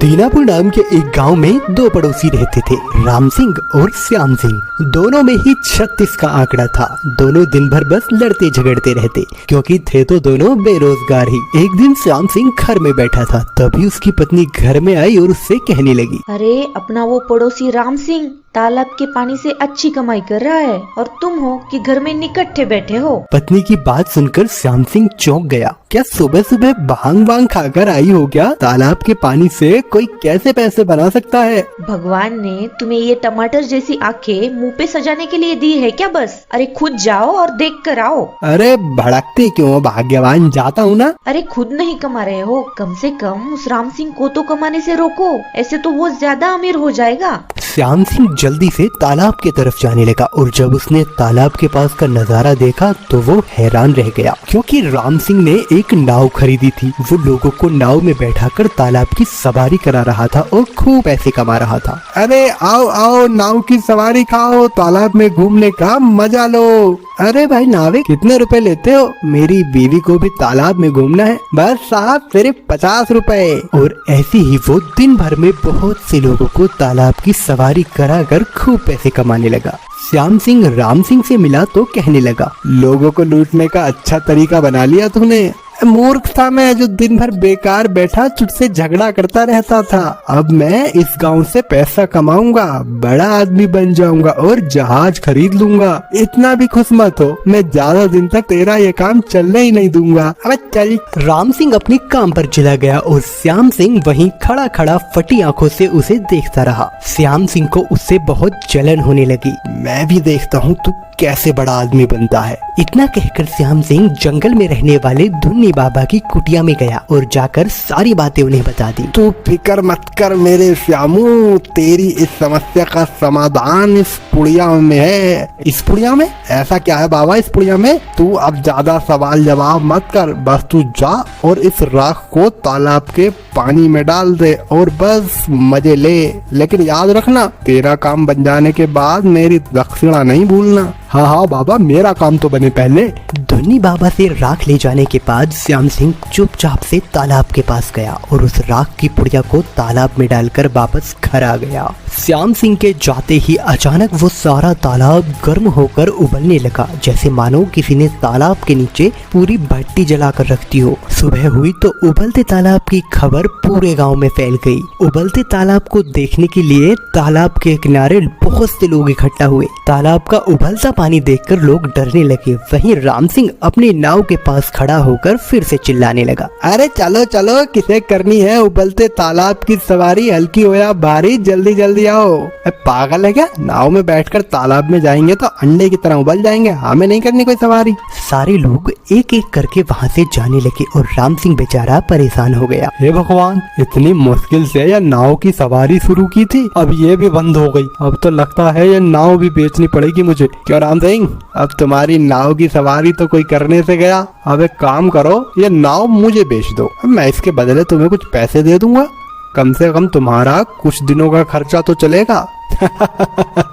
दीनापुर नाम के एक गांव में दो पड़ोसी रहते थे, राम सिंह और श्याम सिंह। दोनों में ही 36 का आंकड़ा था। दोनों दिन भर बस लड़ते झगड़ते रहते, क्योंकि थे तो दोनों बेरोजगार ही। एक दिन श्याम सिंह घर में बैठा था, तभी उसकी पत्नी घर में आई और उससे कहने लगी, अरे अपना वो पड़ोसी राम सिंह तालाब के पानी से अच्छी कमाई कर रहा है और तुम हो कि घर में निकट्ठे बैठे हो। पत्नी की बात सुनकर श्याम सिंह चौंक गया। क्या सुबह सुबह भांग वांग खाकर आई हो क्या? तालाब के पानी से कोई कैसे पैसे बना सकता है? भगवान ने तुम्हें ये टमाटर जैसी आंखें मुंह पे सजाने के लिए दी है क्या? बस अरे खुद जाओ और देख कर आओ। अरे भड़कते क्यों, भाग्यवान जाता हूँ ना। अरे खुद नहीं कमा रहे हो, कम से कम उस राम सिंह को तो कमाने से रोको, ऐसे तो वो ज्यादा अमीर हो जाएगा। श्याम सिंह जल्दी से तालाब की तरफ जाने लगा और जब उसने तालाब के पास का नजारा देखा तो वो हैरान रह गया, क्योंकि राम सिंह ने एक नाव खरीदी थी। वो लोगों को नाव में बैठाकर तालाब की सवारी करा रहा था और खूब पैसे कमा रहा था। अरे आओ आओ, नाव की सवारी खाओ, तालाब में घूमने का मजा लो। अरे भाई नाविक, कितने रुपए लेते हो? मेरी बीवी को भी तालाब में घूमना है। बस साहब सिर्फ 50 रुपए। और ऐसे ही वो दिन भर में बहुत से लोगों को तालाब की सवारी कराकर खूब पैसे कमाने लगा। श्याम सिंह राम सिंह से मिला तो कहने लगा, लोगों को लूटने का अच्छा तरीका बना लिया तूने। मूर्ख था मैं, जो दिन भर बेकार बैठा तुझसे झगड़ा करता रहता था। अब मैं इस गांव से पैसा कमाऊंगा, बड़ा आदमी बन जाऊंगा और जहाज खरीद लूंगा। इतना भी खुश मत हो, मैं ज्यादा दिन तक तेरा ये काम चलने ही नहीं दूंगा। अब चल। राम सिंह अपने काम पर चला गया और श्याम सिंह वहीं खड़ा खड़ा फटी आंखों से उसे देखता रहा। श्याम सिंह को उससे बहुत जलन होने लगी। मैं भी देखता हूँ तू कैसे बड़ा आदमी बनता है। इतना कहकर श्याम सिंह जंगल में रहने वाले धुन्नी बाबा की कुटिया में गया और जाकर सारी बातें उन्हें बता दी। तू फिक्र मत कर मेरे श्यामू, तेरी इस समस्या का समाधान इस पुड़िया में है। इस पुड़िया में? ऐसा क्या है बाबा इस पुड़िया में? तू अब ज्यादा सवाल जवाब मत कर, बस तू जा और इस राख को तालाब के पानी में डाल दे और बस मजे ले। लेकिन याद रखना, तेरा काम बन जाने के बाद मेरी दक्षिणा नहीं भूलना। हाँ हाँ बाबा, मेरा काम तो बने पहले। धुन्नी बाबा से राख ले जाने के बाद श्याम सिंह चुपचाप से तालाब के पास गया और उस राख की पुड़िया को तालाब में डालकर वापस घर आ गया। श्याम सिंह के जाते ही अचानक वो सारा तालाब गर्म होकर उबलने लगा, जैसे मानो किसी ने तालाब के नीचे पूरी भट्टी जलाकर रख दी हो। सुबह हुई तो उबलते तालाब की खबर पूरे गांव में फैल गई। उबलते तालाब को देखने के लिए तालाब के किनारे बहुत से लोग इकट्ठा हुए। तालाब का उबलता पानी देखकर लोग डरने लगे। वहीं राम सिंह अपनी नाव के पास खड़ा होकर फिर से चिल्लाने लगा, अरे चलो चलो, किसे करनी है उबलते तालाब की सवारी, हल्की हो या भारी, जल्दी जल्दी आओ। पागल है क्या? नाव में बैठकर तालाब में जाएंगे तो अंडे की तरह उबल जाएंगे, हमें नहीं करनी कोई सवारी। सारे लोग एक एक करके वहाँ से जाने लगे और राम सिंह बेचारा परेशान हो गया। हे भगवान, इतनी मुश्किल से यह नाव की सवारी शुरू की थी, अब ये भी बंद हो गई। अब तो लगता है ये नाव भी बेचनी पड़ेगी मुझे। क्यों राम सिंह, अब तुम्हारी नाव की सवारी तो कोई करने से गया। अब एक काम करो, ये नाव मुझे बेच दो, मैं इसके बदले तुम्हें कुछ पैसे दे दूंगा। कम से कम तुम्हारा कुछ दिनों का खर्चा तो चलेगा।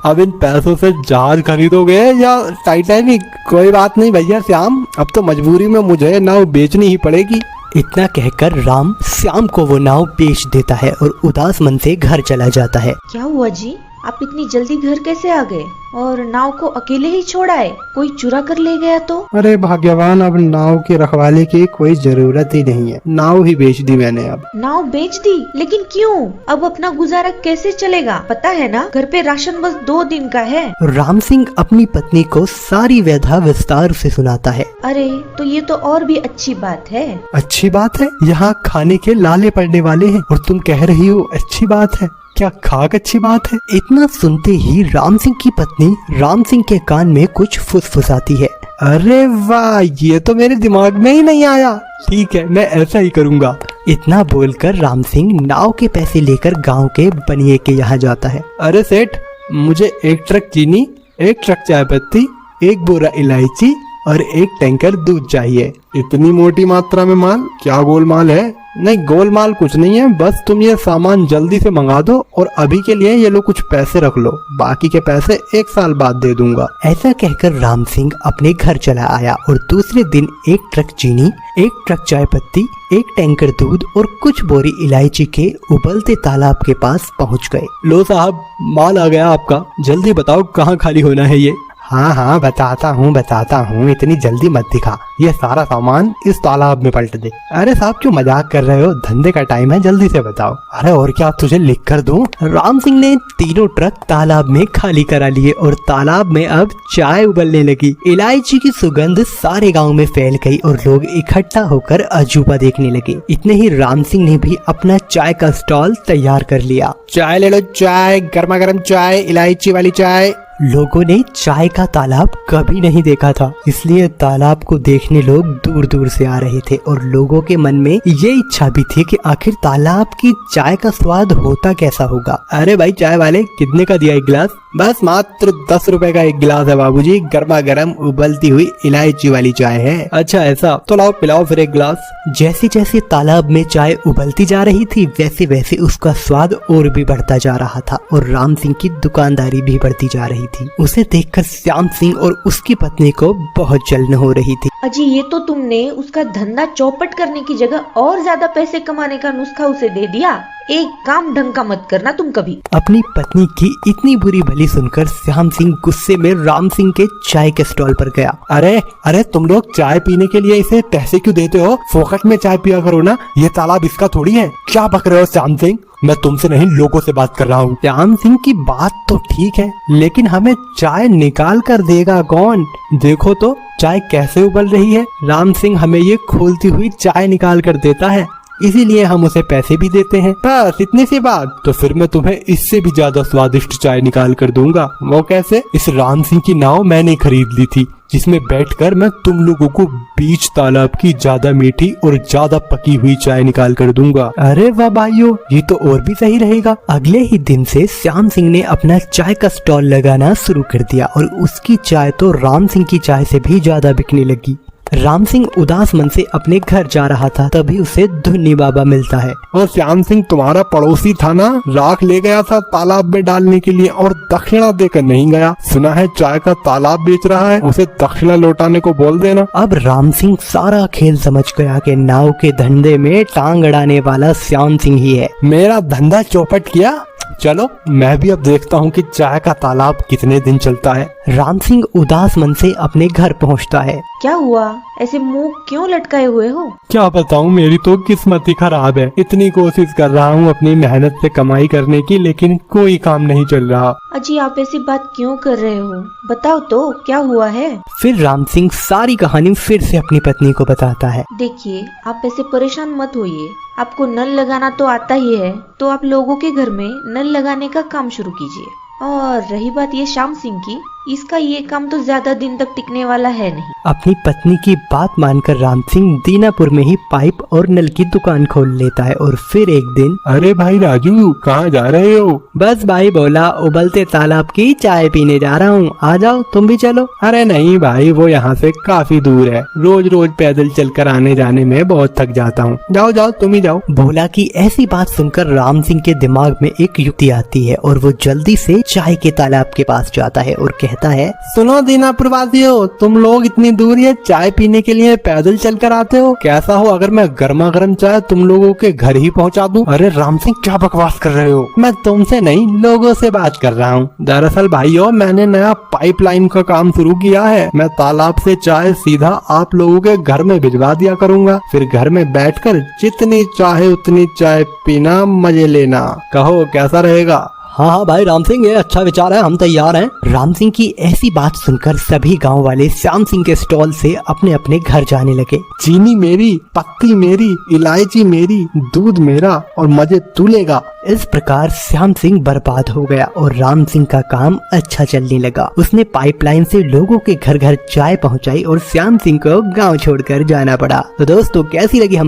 अब इन पैसों से जहाज खरीदोगे या टाइटैनिक? कोई बात नहीं भैया श्याम, अब तो मजबूरी में मुझे नाव बेचनी ही पड़ेगी। इतना कहकर राम श्याम को वो नाव बेच देता है और उदास मन से घर चला जाता है। क्या हुआ जी, आप इतनी जल्दी घर कैसे आ गए और नाव को अकेले ही छोड़ा है? कोई चुरा कर ले गया तो? अरे भाग्यवान, अब नाव की रखवाली की कोई जरूरत ही नहीं है, नाव ही बेच दी मैंने। अब नाव बेच दी? लेकिन क्यों? अब अपना गुजारा कैसे चलेगा? पता है ना, घर पे राशन बस 2 दिन का है। राम सिंह अपनी पत्नी को सारी व्यथा विस्तार से सुनाता है। अरे तो ये तो और भी अच्छी बात है। अच्छी बात है? यहाँ खाने के लाले पड़ने वाले हैं और तुम कह रही हो अच्छी बात है? क्या खाक अच्छी बात है? इतना सुनते ही राम सिंह की पत्नी राम सिंह के कान में कुछ फुसफुसाती है। अरे वाह, ये तो मेरे दिमाग में ही नहीं आया। ठीक है, मैं ऐसा ही करूँगा। इतना बोलकर राम सिंह नाव के पैसे लेकर गांव के बनिए के यहाँ जाता है। अरे सेठ, मुझे 1 ट्रक चीनी, 1 ट्रक चाय पत्ती, 1 बोरा इलायची और एक टैंकर दूध चाहिए। इतनी मोटी मात्रा में माल, क्या गोलमाल है? नहीं गोलमाल कुछ नहीं है, बस तुम ये सामान जल्दी से मंगा दो और अभी के लिए ये लो कुछ पैसे रख लो, बाकी के पैसे 1 साल बाद दे दूंगा। ऐसा कहकर राम सिंह अपने घर चला आया और दूसरे दिन एक ट्रक चीनी, एक ट्रक चाय पत्ती, एक टैंकर दूध और कुछ बोरी इलायची के उबलते तालाब के पास पहुंच गए। लो साहब, माल आ गया आपका, जल्दी बताओ कहाँ खाली होना है ये। हाँ हाँ बताता हूँ, इतनी जल्दी मत दिखा, ये सारा सामान इस तालाब में पलट दे। अरे साहब क्यों मजाक कर रहे हो, धंधे का टाइम है, जल्दी से बताओ। अरे और क्या, तुझे लिख कर दूं? राम सिंह ने तीनों ट्रक तालाब में खाली करा लिए और तालाब में अब चाय उबलने लगी। इलायची की सुगंध सारे गांव में फैल गई और लोग इकट्ठा होकर अजूबा देखने लगे। इतने ही राम सिंह ने भी अपना चाय का स्टॉल तैयार कर लिया। चाय ले लो, चाय, गर्मा गर्म चाय, इलायची वाली चाय। लोगों ने चाय का तालाब कभी नहीं देखा था, इसलिए तालाब को देखने लोग दूर दूर से आ रहे थे और लोगों के मन में ये इच्छा भी थी कि आखिर तालाब की चाय का स्वाद होता कैसा होगा। अरे भाई चाय वाले, कितने का दिया एक गिलास? बस मात्र 10 रुपए का एक गिलास है बाबूजी, गर्मा गर्म उबलती हुई इलायची वाली चाय है। अच्छा ऐसा, तो लाओ पिलाओ फिर एक गिलास। जैसे जैसे तालाब में चाय उबलती जा रही थी वैसे वैसे उसका स्वाद और भी बढ़ता जा रहा था और राम सिंह की दुकानदारी भी बढ़ती जा रही थी। उसे देखकर श्याम सिंह और उसकी पत्नी को बहुत जलन हो रही थी। अजी ये तो तुमने उसका धंधा चौपट करने की जगह और ज्यादा पैसे कमाने का नुस्खा उसे दे दिया। एक काम ढंग का मत करना तुम कभी। अपनी पत्नी की इतनी बुरी भली सुनकर श्याम सिंह गुस्से में राम सिंह के चाय के स्टॉल पर गया। अरे तुम लोग चाय पीने के लिए इसे पैसे क्यों देते हो? फोकट में चाय पिया करो ना, ये तालाब इसका थोड़ी है। क्या बक रहे हो श्याम सिंह? मैं तुमसे नहीं, लोगों से बात कर रहा हूँ। श्याम सिंह की बात तो ठीक है, लेकिन हमें चाय निकाल कर देगा कौन? देखो तो चाय कैसे उबल रही है। राम सिंह हमें ये खोलती हुई चाय निकाल कर देता है, इसीलिए हम उसे पैसे भी देते हैं। बस इतनी सी बात? तो फिर मैं तुम्हें इससे भी ज्यादा स्वादिष्ट चाय निकाल कर दूंगा। वो कैसे? इस राम सिंह की नाव मैंने खरीद ली थी, जिसमें बैठकर मैं तुम लोगों को बीच तालाब की ज्यादा मीठी और ज्यादा पकी हुई चाय निकाल कर दूंगा। अरे वाह भाइयों, ये तो और भी सही रहेगा। अगले ही दिन से श्याम सिंह ने अपना चाय का स्टॉल लगाना शुरू कर दिया और उसकी चाय तो राम सिंह की चाय से भी ज्यादा बिकने लगी। राम सिंह उदास मन से अपने घर जा रहा था, तभी उसे धुन्नी बाबा मिलता है। और श्याम सिंह तुम्हारा पड़ोसी था ना, राख ले गया था तालाब में डालने के लिए और दक्षिणा देकर नहीं गया। सुना है चाय का तालाब बेच रहा है, उसे दक्षिणा लौटाने को बोल देना। अब राम सिंह सारा खेल समझ गया कि नाव के धंधे में टांग अड़ाने वाला श्याम सिंह ही है। मेरा धंधा चौपट किया, चलो मैं भी अब देखता हूँ कि चाय का तालाब कितने दिन चलता है। राम सिंह उदास मन से अपने घर पहुँचता है। क्या हुआ, ऐसे मुंह क्यों लटकाए हुए हो? क्या बताऊँ, मेरी तो किस्मत ही खराब है। इतनी कोशिश कर रहा हूँ अपनी मेहनत से कमाई करने की, लेकिन कोई काम नहीं चल रहा। अजी आप ऐसी बात क्यों कर रहे हो, बताओ तो क्या हुआ है? फिर राम सिंह सारी कहानी फिर से अपनी पत्नी को बताता है। देखिए आप ऐसे परेशान मत होइए, आपको नल लगाना तो आता ही है, तो आप लोगों के घर में नल लगाने का काम शुरू कीजिए। और रही बात ये श्याम सिंह की, इसका ये काम तो ज्यादा दिन तक टिकने वाला है नहीं। अपनी पत्नी की बात मानकर राम सिंह दीनापुर में ही पाइप और नल की दुकान खोल लेता है और फिर एक दिन, अरे भाई राजू कहाँ जा रहे हो? बस भाई बोला उबलते तालाब की चाय पीने जा रहा हूँ, आ जाओ तुम भी चलो। अरे नहीं भाई, वो यहाँ से काफी दूर है, रोज रोज पैदल चलकर आने जाने में बहुत थक जाता हूँ। जाओ जाओ तुम ही जाओ। भोला की ऐसी बात सुनकर राम सिंह के दिमाग में एक युक्ति आती है और वो जल्दी से चाय के तालाब के पास जाता है और कहता है, सुनो दीनापुर वासियों, तुम लोग इतनी दूर ये चाय पीने के लिए पैदल चलकर आते हो, कैसा हो अगर मैं गर्मा गर्म चाय तुम लोगों के घर ही पहुंचा दूं? अरे राम सिंह क्या बकवास कर रहे हो? मैं तुमसे नहीं, लोगों से बात कर रहा हूँ। दरअसल भाइयों, मैंने नया पाइपलाइन का काम शुरू किया है। मैं तालाब से चाय सीधा आप लोगों के घर में भिजवा दिया करूँगा, फिर घर में बैठकर जितनी चाहे उतनी चाय पीना, मजे लेना। कहो कैसा रहेगा? हाँ हाँ भाई राम सिंह, ये अच्छा विचार है, हम तैयार हैं। राम सिंह की ऐसी बात सुनकर सभी गांव वाले श्याम सिंह के स्टॉल से अपने अपने घर जाने लगे। चीनी मेरी, पत्ती मेरी, इलायची मेरी, दूध मेरा और मजे तू लेगा। इस प्रकार श्याम सिंह बर्बाद हो गया और राम सिंह का काम अच्छा चलने लगा। उसने पाइपलाइन से लोगों के घर घर चाय पहुंचाई और श्याम सिंह को गांव छोड़कर जाना पड़ा। तो दोस्तों कैसी लगी हमारी